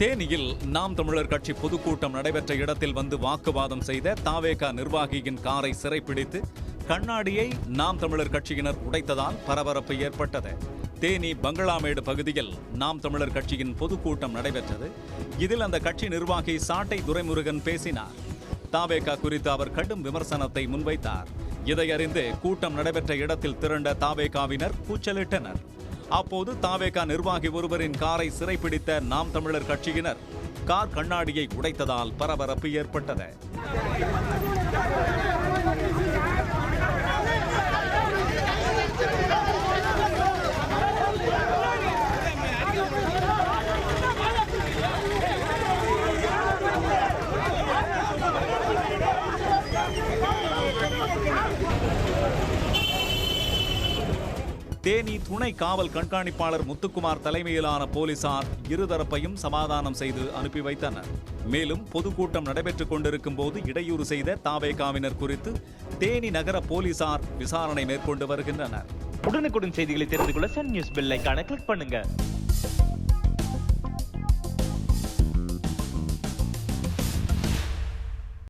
தேனியில் நாம் தமிழர் கட்சி பொதுக்கூட்டம் நடைபெற்ற இடத்தில் வந்து வாக்குவாதம் செய்த தாவேகா நிர்வாகியின் காரை சிறைப்பிடித்து கண்ணாடியை நாம் தமிழர் கட்சியினர் உடைத்ததால் பரபரப்பு ஏற்பட்டது. தேனி பங்களாமேடு பகுதியில் நாம் தமிழர் கட்சியின் பொதுக்கூட்டம் நடைபெற்றது. இதில் அந்த கட்சி நிர்வாகி சாட்டை துரைமுருகன் பேசினார். தாவேகா குறித்து அவர் கடும் விமர்சனத்தை முன்வைத்தார். இதை அறிந்து கூட்டம் நடைபெற்ற இடத்தில் திரண்ட தாவேகாவினர் கூச்சலிட்டனர். அப்போது தாவேகா நிர்வாகி ஒருவரின் காரை சிறைப்பிடித்த நாம் தமிழர் கட்சியினர் கார் கண்ணாடியை உடைத்ததால் பரபரப்பு ஏற்பட்டது. தேனி துணை காவல் கண்காணிப்பாளர் முத்துக்குமார் தலைமையிலான போலீசார் இருதரப்பையும் சமாதானம் செய்து அனுப்பி வைத்தனர். மேலும் பொதுக்கூட்டம் நடைபெற்றுக் கொண்டிருக்கும் போது இடையூறு செய்த தாவேகாவினர் குறித்து தேனி நகர போலீசார் விசாரணை மேற்கொண்டு வருகின்றனர். உடனுக்குடன் செய்திகளை தெரிந்து கொள்ள சன் நியூஸ் பெல் ஐகானை கிளிக் பண்ணுங்க.